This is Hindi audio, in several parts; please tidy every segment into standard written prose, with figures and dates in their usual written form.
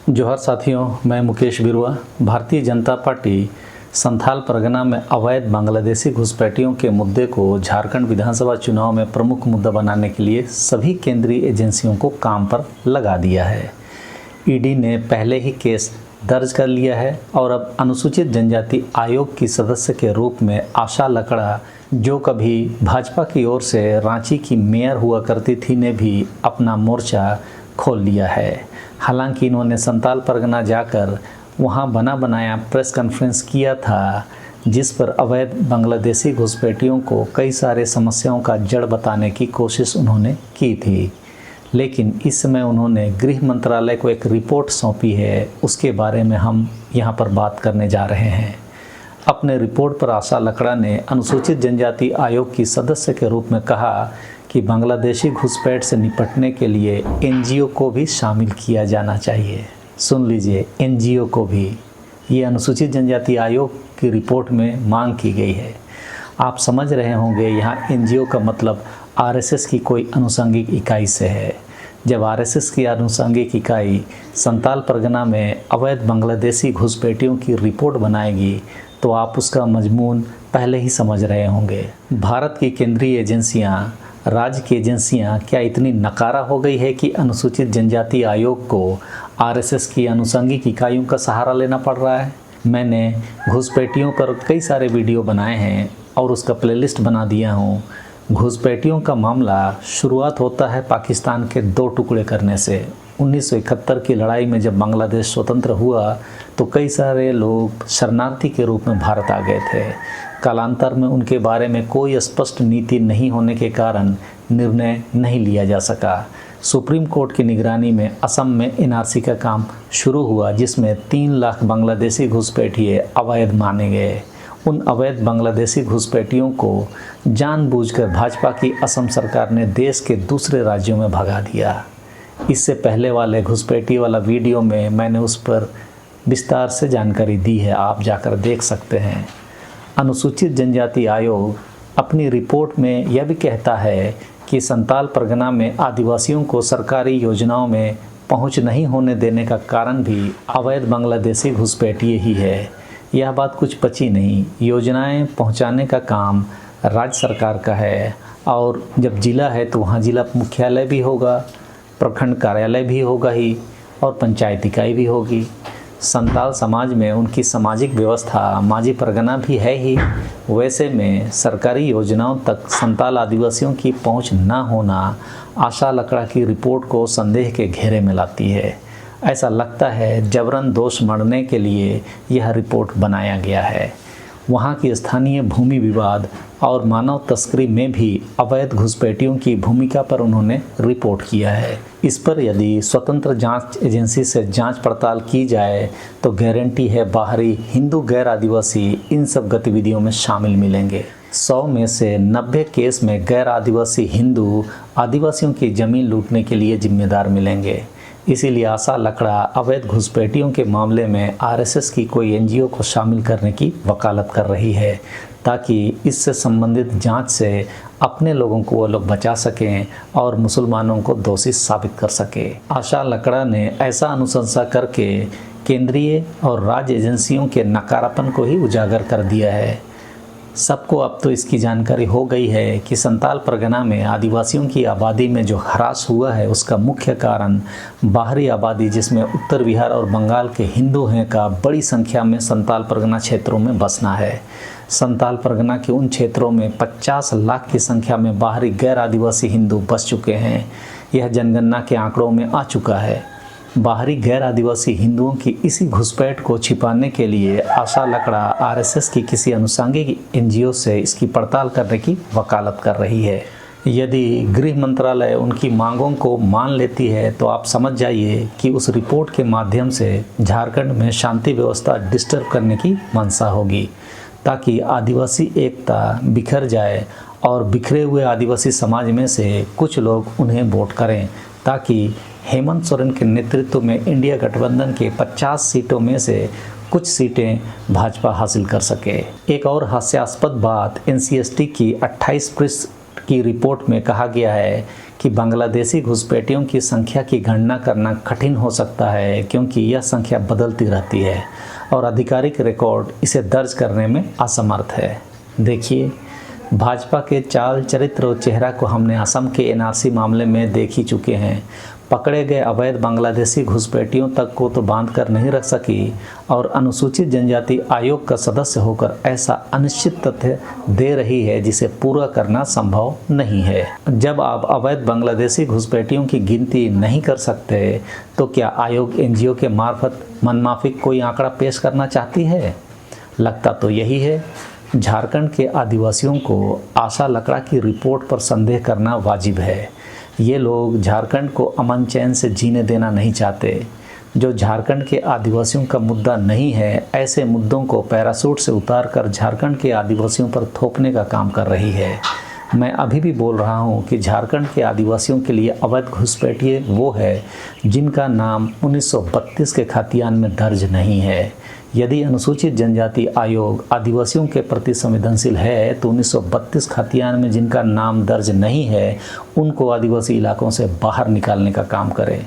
जोहर साथियों, मैं मुकेश बिरुआ। भारतीय जनता पार्टी संथाल परगना में अवैध बांग्लादेशी घुसपैठियों के मुद्दे को झारखंड विधानसभा चुनाव में प्रमुख मुद्दा बनाने के लिए सभी केंद्रीय एजेंसियों को काम पर लगा दिया है। ईडी ने पहले ही केस दर्ज कर लिया है और अब अनुसूचित जनजाति आयोग की सदस्य के रूप में आशा लकड़ा, जो कभी भाजपा की ओर से रांची की मेयर हुआ करती थी, ने भी अपना मोर्चा खोल लिया है। हालांकि इन्होंने संथाल परगना जाकर वहां बना बनाया प्रेस कॉन्फ्रेंस किया था, जिस पर अवैध बांग्लादेशी घुसपैठियों को कई सारे समस्याओं का जड़ बताने की कोशिश उन्होंने की थी। लेकिन इस समय उन्होंने गृह मंत्रालय को एक रिपोर्ट सौंपी है, उसके बारे में हम यहाँ पर बात करने जा रहे हैं। अपने रिपोर्ट पर आशा लकड़ा ने अनुसूचित जनजाति आयोग की सदस्य के रूप में कहा कि बांग्लादेशी घुसपैठ से निपटने के लिए एनजीओ को भी शामिल किया जाना चाहिए। सुन लीजिए, एनजीओ को भी। ये अनुसूचित जनजाति आयोग की रिपोर्ट में मांग की गई है। आप समझ रहे होंगे, यहाँ एनजीओ का मतलब आरएसएस की कोई अनुषंगिक इकाई से है। जब आरएसएस की अनुषंगिक इकाई संथाल परगना में अवैध बांग्लादेशी घुसपैठियों की रिपोर्ट बनाएगी तो आप उसका मजमून पहले ही समझ रहे होंगे। भारत की केंद्रीय एजेंसियां, राज्य की एजेंसियां क्या इतनी नकारा हो गई है कि अनुसूचित जनजाति आयोग को आरएसएस की अनुषंगिक इकाइयों का सहारा लेना पड़ रहा है? मैंने घुसपैठियों पर कई सारे वीडियो बनाए हैं और उसका प्लेलिस्ट बना दिया हूँ। घुसपैठियों का मामला शुरुआत होता है पाकिस्तान के दो टुकड़े करने से। 1971 की लड़ाई में जब बांग्लादेश स्वतंत्र हुआ तो कई सारे लोग शरणार्थी के रूप में भारत आ गए थे। कालांतर में उनके बारे में कोई स्पष्ट नीति नहीं होने के कारण निर्णय नहीं लिया जा सका। सुप्रीम कोर्ट की निगरानी में असम में एनआरसी का काम शुरू हुआ, जिसमें 3 लाख बांग्लादेशी घुसपैठिए अवैध माने गए। उन अवैध बांग्लादेशी घुसपैठियों को जानबूझकर भाजपा की असम सरकार ने देश के दूसरे राज्यों में भगा दिया। इससे पहले वाले घुसपैठी वाला वीडियो में मैंने उस पर विस्तार से जानकारी दी है, आप जाकर देख सकते हैं। अनुसूचित जनजाति आयोग अपनी रिपोर्ट में यह भी कहता है कि संथाल परगना में आदिवासियों को सरकारी योजनाओं में पहुंच नहीं होने देने का कारण भी अवैध बांग्लादेशी घुसपैठिए ही है। यह बात कुछ पची नहीं। योजनाएं पहुंचाने का काम राज्य सरकार का है, और जब जिला है तो वहाँ जिला मुख्यालय भी होगा, प्रखंड कार्यालय भी होगा ही, और पंचायत इकाई भी होगी। संथाल समाज में उनकी सामाजिक व्यवस्था माझी परगना भी है ही। वैसे में सरकारी योजनाओं तक संथाल आदिवासियों की पहुंच न होना आशा लकड़ा की रिपोर्ट को संदेह के घेरे में लाती है। ऐसा लगता है जबरन दोष मढ़ने के लिए यह रिपोर्ट बनाया गया है। वहाँ की स्थानीय भूमि विवाद और मानव तस्करी में भी अवैध घुसपैठियों की भूमिका पर उन्होंने रिपोर्ट किया है। इस पर यदि स्वतंत्र जांच एजेंसी से जांच पड़ताल की जाए तो गारंटी है बाहरी हिंदू गैर आदिवासी इन सब गतिविधियों में शामिल मिलेंगे। 100 में से 90 केस में गैर आदिवासी हिंदू आदिवासियों की ज़मीन लूटने के लिए जिम्मेदार मिलेंगे। इसीलिए आशा लकड़ा अवैध घुसपैठियों के मामले में आरएसएस की कोई एनजीओ को शामिल करने की वकालत कर रही है, ताकि इससे संबंधित जांच से अपने लोगों को वो लोग बचा सकें और मुसलमानों को दोषी साबित कर सके। आशा लकड़ा ने ऐसा अनुशंसा करके केंद्रीय और राज्य एजेंसियों के नकारापन को ही उजागर कर दिया है। सबको अब तो इसकी जानकारी हो गई है कि संथाल परगना में आदिवासियों की आबादी में जो ह्रास हुआ है, उसका मुख्य कारण बाहरी आबादी, जिसमें उत्तर बिहार और बंगाल के हिंदू हैं, का बड़ी संख्या में संथाल परगना क्षेत्रों में बसना है। संथाल परगना के उन क्षेत्रों में 50 लाख की संख्या में बाहरी गैर आदिवासी हिंदू बस चुके हैं। यह जनगणना के आंकड़ों में आ चुका है। बाहरी गैर आदिवासी हिंदुओं की इसी घुसपैठ को छिपाने के लिए आशा लकड़ा आरएसएस की किसी अनुषंगिक एनजीओ से इसकी पड़ताल करने की वकालत कर रही है। यदि गृह मंत्रालय उनकी मांगों को मान लेती है तो आप समझ जाइए कि उस रिपोर्ट के माध्यम से झारखंड में शांति व्यवस्था डिस्टर्ब करने की मंशा होगी, ताकि आदिवासी एकता बिखर जाए और बिखरे हुए आदिवासी समाज में से कुछ लोग उन्हें वोट करें, ताकि हेमंत सोरेन के नेतृत्व में इंडिया गठबंधन के 50 सीटों में से कुछ सीटें भाजपा हासिल कर सके। एक और हास्यास्पद बात, एनसीएसटी की 28 पृष्ठ की रिपोर्ट में कहा गया है कि बांग्लादेशी घुसपैठियों की संख्या की गणना करना कठिन हो सकता है, क्योंकि यह संख्या बदलती रहती है और आधिकारिक रिकॉर्ड इसे दर्ज करने में असमर्थ है। देखिए, भाजपा के चाल, चरित्र और चेहरा को हमने असम के एनआरसी मामले में देख ही चुके हैं। पकड़े गए अवैध बांग्लादेशी घुसपैठियों तक को तो बांध कर नहीं रख सकी और अनुसूचित जनजाति आयोग का सदस्य होकर ऐसा अनिश्चित तथ्य दे रही है जिसे पूरा करना संभव नहीं है। जब आप अवैध बांग्लादेशी घुसपैठियों की गिनती नहीं कर सकते तो क्या आयोग एनजीओ के मार्फत मनमाफिक कोई आंकड़ा पेश करना चाहती है? लगता तो यही है। झारखंड के आदिवासियों को आशा लकड़ा की रिपोर्ट पर संदेह करना वाजिब है। ये लोग झारखंड को अमन चैन से जीने देना नहीं चाहते। जो झारखंड के आदिवासियों का मुद्दा नहीं है, ऐसे मुद्दों को पैराशूट से उतार कर झारखंड के आदिवासियों पर थोपने का काम कर रही है। मैं अभी भी बोल रहा हूँ कि झारखंड के आदिवासियों के लिए अवैध घुसपैठिए वो है जिनका नाम 1932 के खतियान में दर्ज नहीं है। यदि अनुसूचित जनजाति आयोग आदिवासियों के प्रति संवेदनशील है तो 1932 खतियान में जिनका नाम दर्ज नहीं है उनको आदिवासी इलाकों से बाहर निकालने का काम करे।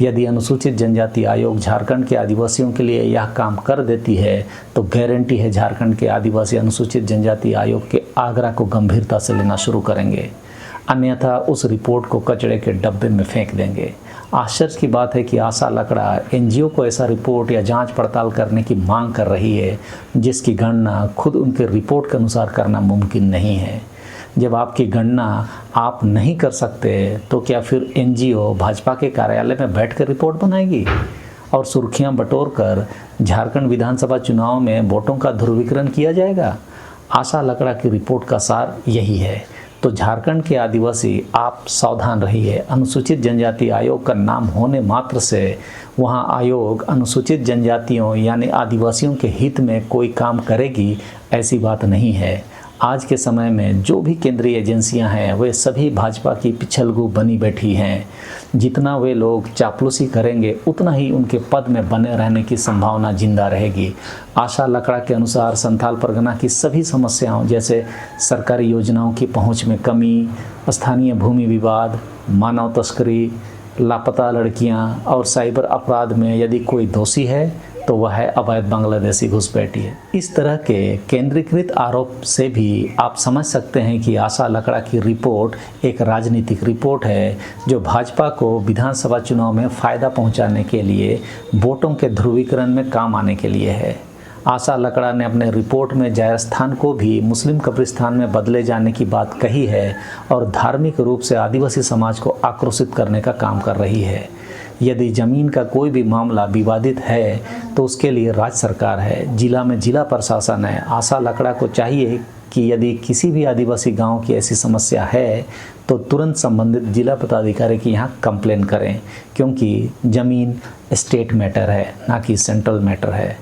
यदि अनुसूचित जनजाति आयोग झारखंड के आदिवासियों के लिए यह काम कर देती है तो गारंटी है झारखंड के आदिवासी अनुसूचित जनजाति आयोग के आग्रह को गंभीरता से लेना शुरू करेंगे, अन्यथा उस रिपोर्ट को कचरे के डब्बे में फेंक देंगे। आश्चर्य की बात है कि आशा लकड़ा एनजीओ को ऐसा रिपोर्ट या जांच पड़ताल करने की मांग कर रही है जिसकी गणना खुद उनके रिपोर्ट के अनुसार करना मुमकिन नहीं है। जब आपकी गणना आप नहीं कर सकते तो क्या फिर एनजीओ भाजपा के कार्यालय में बैठकर रिपोर्ट बनाएगी और सुर्खियां बटोर कर झारखंड विधानसभा चुनाव में वोटों का ध्रुवीकरण किया जाएगा? आशा लकड़ा की रिपोर्ट का सार यही है। तो झारखंड के आदिवासी आप सावधान रहिए। अनुसूचित जनजाति आयोग का नाम होने मात्र से वहां आयोग अनुसूचित जनजातियों यानी आदिवासियों के हित में कोई काम करेगी, ऐसी बात नहीं है। आज के समय में जो भी केंद्रीय एजेंसियां हैं वे सभी भाजपा की पिछलगू बनी बैठी हैं। जितना वे लोग चापलूसी करेंगे उतना ही उनके पद में बने रहने की संभावना जिंदा रहेगी। आशा लकड़ा के अनुसार संथाल परगना की सभी समस्याओं जैसे सरकारी योजनाओं की पहुंच में कमी, स्थानीय भूमि विवाद, मानव तस्करी, लापता लड़कियां और साइबर अपराध में यदि कोई दोषी है तो वह है अवैध बांग्लादेशी घुसपैठिए। इस तरह के केंद्रीकृत आरोप से भी आप समझ सकते हैं कि आशा लकड़ा की रिपोर्ट एक राजनीतिक रिपोर्ट है जो भाजपा को विधानसभा चुनाव में फ़ायदा पहुंचाने के लिए, वोटों के ध्रुवीकरण में काम आने के लिए है। आशा लकड़ा ने अपने रिपोर्ट में जायरस्थान को भी मुस्लिम कब्रिस्तान में बदले जाने की बात कही है और धार्मिक रूप से आदिवासी समाज को आक्रोशित करने का काम कर रही है। यदि ज़मीन का कोई भी मामला विवादित है तो उसके लिए राज्य सरकार है, जिला में जिला प्रशासन है। आशा लकड़ा को चाहिए कि यदि किसी भी आदिवासी गांव की ऐसी समस्या है तो तुरंत संबंधित जिला पदाधिकारी की यहाँ कंप्लेन करें, क्योंकि ज़मीन स्टेट मैटर है ना कि सेंट्रल मैटर है।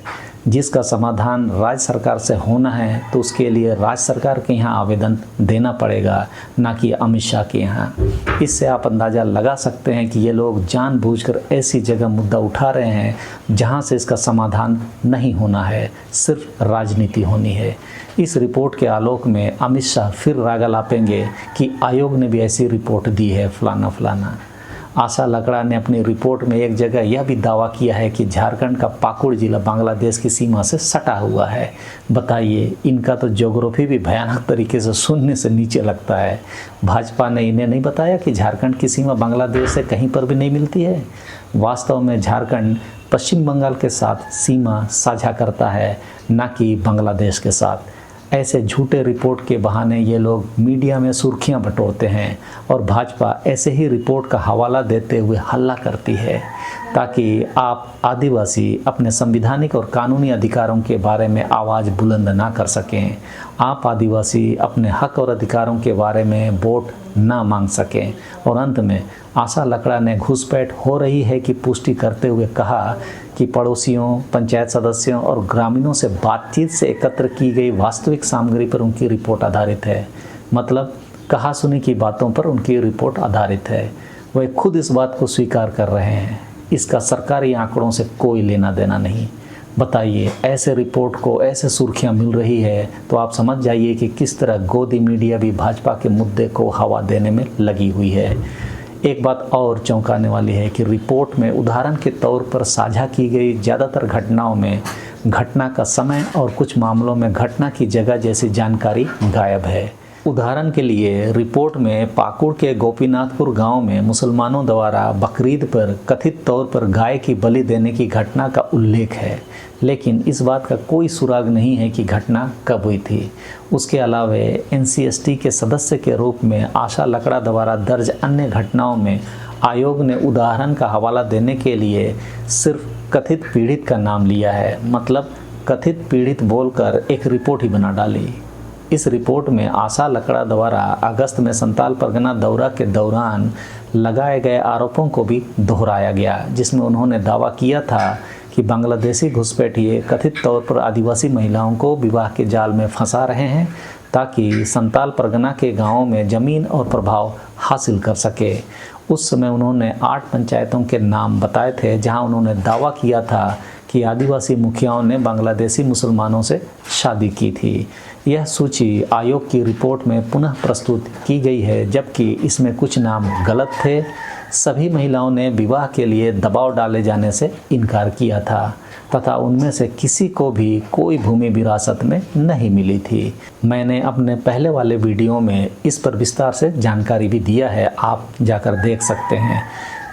जिसका समाधान राज्य सरकार से होना है तो उसके लिए राज्य सरकार के यहाँ आवेदन देना पड़ेगा, ना कि अमित शाह के यहाँ। इससे आप अंदाज़ा लगा सकते हैं कि ये लोग जानबूझकर ऐसी जगह मुद्दा उठा रहे हैं जहाँ से इसका समाधान नहीं होना है, सिर्फ राजनीति होनी है। इस रिपोर्ट के आलोक में अमित शाह फिर रागा लापेंगे कि आयोग ने भी ऐसी रिपोर्ट दी है फलाना फलाना। आशा लकड़ा ने अपनी रिपोर्ट में एक जगह यह भी दावा किया है कि झारखंड का पाकुड़ जिला बांग्लादेश की सीमा से सटा हुआ है। बताइए, इनका तो ज्योग्राफी भी भयानक तरीके से शून्य से नीचे लगता है। भाजपा ने इन्हें नहीं बताया कि झारखंड की सीमा बांग्लादेश से कहीं पर भी नहीं मिलती है। वास्तव में झारखंड पश्चिम बंगाल के साथ सीमा साझा करता है, न कि बांग्लादेश के साथ। ऐसे झूठे रिपोर्ट के बहाने ये लोग मीडिया में सुर्खियां बटोरते हैं और भाजपा ऐसे ही रिपोर्ट का हवाला देते हुए हल्ला करती है ताकि आप आदिवासी अपने संवैधानिक और कानूनी अधिकारों के बारे में आवाज़ बुलंद ना कर सकें। आप आदिवासी अपने हक और अधिकारों के बारे में वोट ना मांग सकें। और अंत में आशा लकड़ा ने घुसपैठ हो रही है की पुष्टि करते हुए कहा कि पड़ोसियों, पंचायत सदस्यों और ग्रामीणों से बातचीत से एकत्र की गई वास्तविक सामग्री पर उनकी रिपोर्ट आधारित है। मतलब कहा सुनी की बातों पर उनकी रिपोर्ट आधारित है। वे खुद इस बात को स्वीकार कर रहे हैं। इसका सरकारी आंकड़ों से कोई लेना देना नहीं। बताइए, ऐसे रिपोर्ट को ऐसे सुर्खियां मिल रही है तो आप समझ जाइए कि किस तरह गोदी मीडिया भी भाजपा के मुद्दे को हवा देने में लगी हुई है। एक बात और चौंकाने वाली है कि रिपोर्ट में उदाहरण के तौर पर साझा की गई ज़्यादातर घटनाओं में घटना का समय और कुछ मामलों में घटना की जगह जैसी जानकारी गायब है। उदाहरण के लिए रिपोर्ट में पाकुड़ के गोपीनाथपुर गांव में मुसलमानों द्वारा बकरीद पर कथित तौर पर गाय की बलि देने की घटना का उल्लेख है, लेकिन इस बात का कोई सुराग नहीं है कि घटना कब हुई थी। उसके अलावा NCST के सदस्य के रूप में आशा लकड़ा द्वारा दर्ज अन्य घटनाओं में आयोग ने उदाहरण का हवाला देने के लिए सिर्फ कथित पीड़ित का नाम लिया है, मतलब कथित पीड़ित बोलकर एक रिपोर्ट ही बना डाली। इस रिपोर्ट में आशा लकड़ा द्वारा अगस्त में संताल परगना दौरा के दौरान लगाए गए आरोपों को भी दोहराया गया, जिसमें उन्होंने दावा किया था कि बांग्लादेशी घुसपैठिए कथित तौर पर आदिवासी महिलाओं को विवाह के जाल में फंसा रहे हैं ताकि संताल परगना के गांवों में ज़मीन और प्रभाव हासिल कर सके। उस समय उन्होंने 8 पंचायतों के नाम बताए थे जहां उन्होंने दावा किया था कि आदिवासी मुखियाओं ने बांग्लादेशी मुसलमानों से शादी की थी। यह सूची आयोग की रिपोर्ट में पुनः प्रस्तुत की गई है, जबकि इसमें कुछ नाम गलत थे। सभी महिलाओं ने विवाह के लिए दबाव डाले जाने से इनकार किया था तथा उनमें से किसी को भी कोई भूमि विरासत में नहीं मिली थी। मैंने अपने पहले वाले वीडियो में इस पर विस्तार से जानकारी भी दिया है, आप जाकर देख सकते हैं।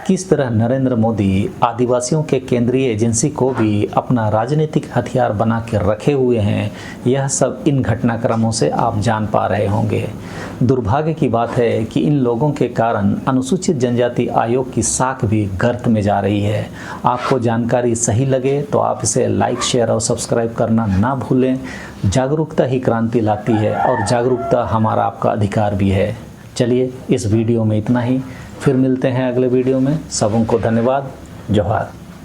किस तरह नरेंद्र मोदी आदिवासियों के केंद्रीय एजेंसी को भी अपना राजनीतिक हथियार बना के रखे हुए हैं, यह सब इन घटनाक्रमों से आप जान पा रहे होंगे। दुर्भाग्य की बात है कि इन लोगों के कारण अनुसूचित जनजाति आयोग की साख भी गर्त में जा रही है। आपको जानकारी सही लगे तो आप इसे लाइक, शेयर और सब्सक्राइब करना ना भूलें। जागरूकता ही क्रांति लाती है और जागरूकता हमारा आपका अधिकार भी है। चलिए, इस वीडियो में इतना ही, फिर मिलते हैं अगले वीडियो में। सबों को धन्यवाद। जोहार।